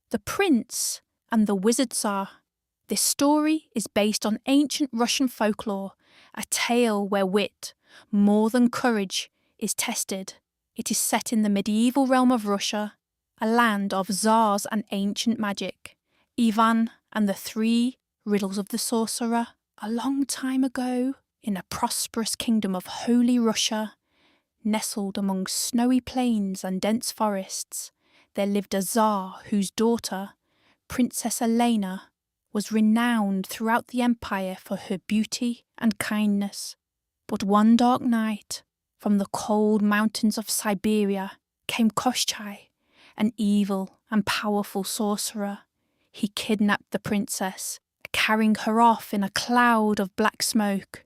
The Prince and the Wizard Tsar. This story is based on ancient Russian folklore, a tale where wit, more than courage, is tested. It is set in the medieval realm of Russia, a land of Tsars and ancient magic. Ivan and the 3 riddles of the sorcerer. A long time ago, in a prosperous kingdom of Holy Russia, nestled among snowy plains and dense forests, there lived a Tsar whose daughter, Princess Elena, was renowned throughout the empire for her beauty and kindness. But one dark night, from the cold mountains of Siberia, came Koshchei, an evil and powerful sorcerer. He kidnapped the princess, carrying her off in a cloud of black smoke.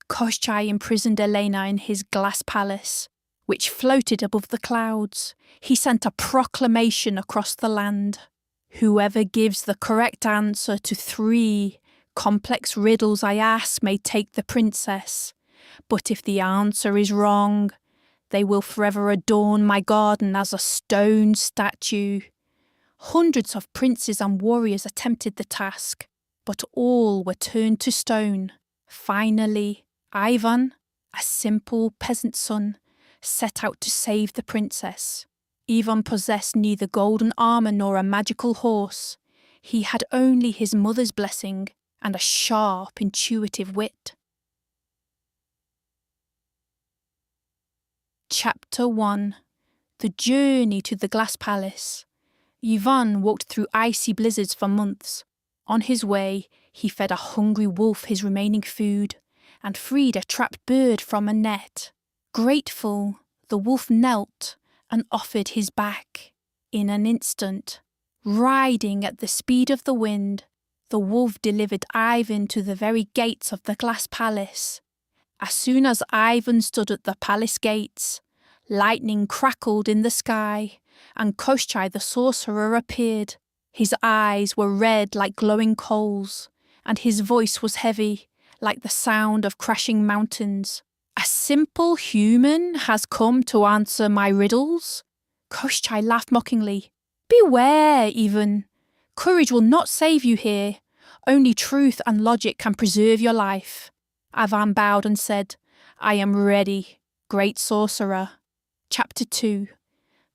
Koshchei imprisoned Elena in his glass palace, which floated above the clouds. He sent a proclamation across the land. Whoever gives the correct answer to 3 complex riddles I ask may take the princess. But if the answer is wrong, they will forever adorn my garden as a stone statue. Hundreds of princes and warriors attempted the task, but all were turned to stone. Finally, Ivan, a simple peasant son, set out to save the princess. Ivan possessed neither golden armour nor a magical horse. He had only his mother's blessing and a sharp, intuitive wit. Chapter 1. The Journey to the Glass Palace. Ivan walked through icy blizzards for months. On his way, he fed a hungry wolf his remaining food and freed a trapped bird from a net. Grateful, the wolf knelt and offered his back. In an instant, riding at the speed of the wind, the wolf delivered Ivan to the very gates of the glass palace. As soon as Ivan stood at the palace gates, lightning crackled in the sky, and Koshchei the sorcerer appeared. His eyes were red like glowing coals, and his voice was heavy, like the sound of crashing mountains. A simple human has come to answer my riddles? Koshchei laughed mockingly. Beware, Ivan. Courage will not save you here. Only truth and logic can preserve your life. Ivan bowed and said, I am ready, great sorcerer. Chapter 2.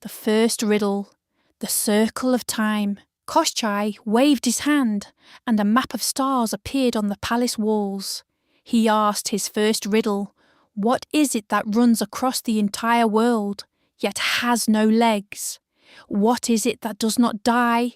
The first riddle. The circle of time. Koshchei waved his hand, and a map of stars appeared on the palace walls. He asked his first riddle, what is it that runs across the entire world, yet has no legs? What is it that does not die,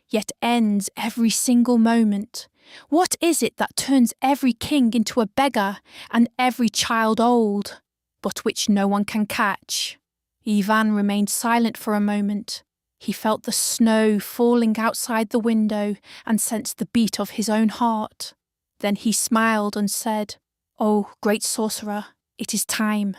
yet ends every single moment? What is it that turns every king into a beggar and every child old, but which no one can catch? Ivan remained silent for a moment. He felt the snow falling outside the window and sensed the beat of his own heart. Then he smiled and said, Oh, great sorcerer, it is time.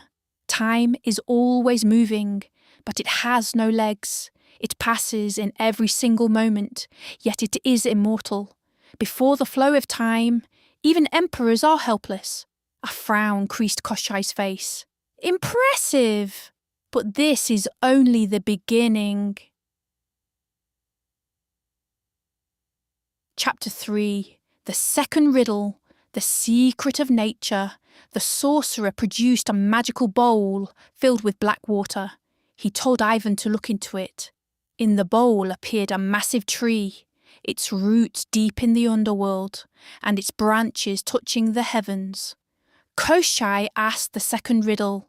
Time is always moving, but it has no legs. It passes in every single moment, yet it is immortal. Before the flow of time, even emperors are helpless. A frown creased Koshchei's face. Impressive! But this is only the beginning. Chapter 3. The second riddle. The secret of nature. The sorcerer produced a magical bowl filled with black water. He told Ivan to look into it. In the bowl appeared a massive tree, its roots deep in the underworld, and its branches touching the heavens. Koshchei asked the second riddle.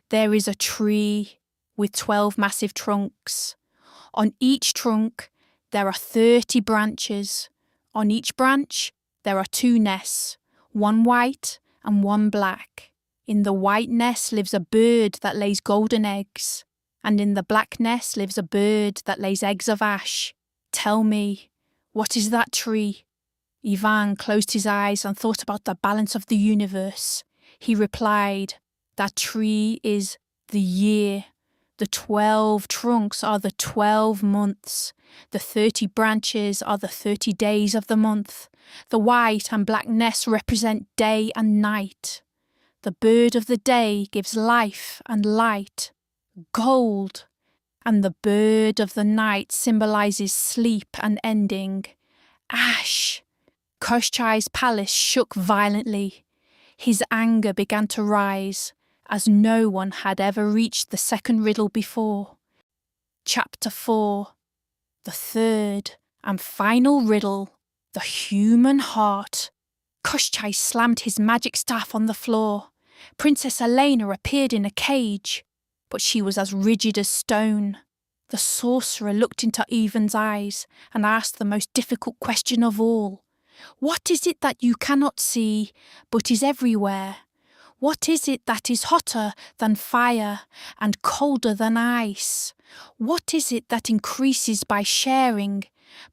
There is a tree with 12 massive trunks. On each trunk there are 30 branches. On each branch there are 2 nests, one white and one black. In the white nest lives a bird that lays golden eggs, and in the black nest lives a bird that lays eggs of ash. Tell me, what is that tree? Ivan closed his eyes and thought about the balance of the universe. He replied, that tree is the year. The 12 trunks are the 12 months. The 30 branches are the 30 days of the month. The white and black nests represent day and night. The bird of the day gives life and light, gold, and the bird of the night symbolizes sleep and ending. Ash! Koschei's palace shook violently. His anger began to rise, as no one had ever reached the second riddle before. Chapter 4. The third and final riddle. The human heart. Koschei slammed his magic staff on the floor. Princess Elena appeared in a cage, but she was as rigid as stone. The sorcerer looked into Ivan's eyes and asked the most difficult question of all. What is it that you cannot see, but is everywhere? What is it that is hotter than fire and colder than ice? What is it that increases by sharing,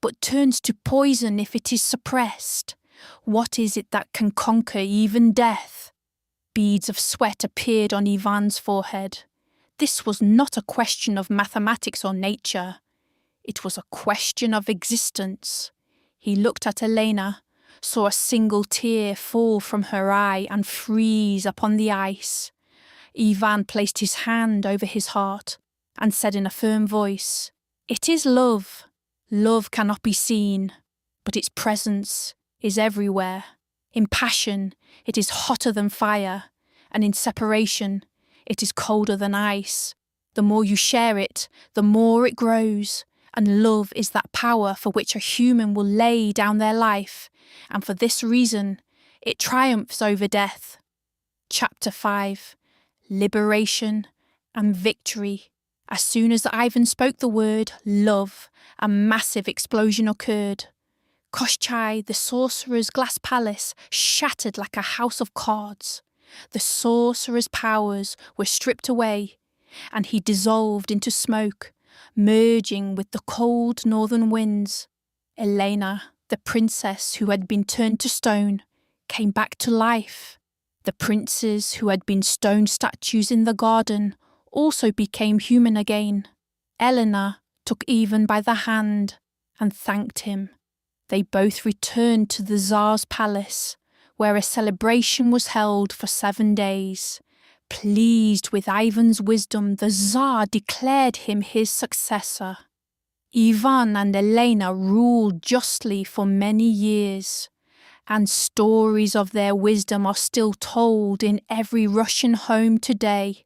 but turns to poison if it is suppressed? What is it that can conquer even death? Beads of sweat appeared on Ivan's forehead. This was not a question of mathematics or nature. It was a question of existence. He looked at Elena, saw a single tear fall from her eye and freeze upon the ice. Ivan placed his hand over his heart and said in a firm voice, "It is love. Love cannot be seen, but its presence is everywhere. In passion, it is hotter than fire, and in separation, it is colder than ice. The more you share it, the more it grows, and love is that power for which a human will lay down their life, and for this reason, it triumphs over death." Chapter 5. Liberation and Victory. As soon as Ivan spoke the word love, a massive explosion occurred. Koschei, the sorcerer's glass palace, shattered like a house of cards. The sorcerer's powers were stripped away, and he dissolved into smoke, merging with the cold northern winds. Elena, the princess who had been turned to stone, came back to life. The princes who had been stone statues in the garden also became human again. Elena took Ivan by the hand and thanked him. They both returned to the Tsar's palace, where a celebration was held for 7 days. Pleased with Ivan's wisdom, the Tsar declared him his successor. Ivan and Elena ruled justly for many years, and stories of their wisdom are still told in every Russian home today.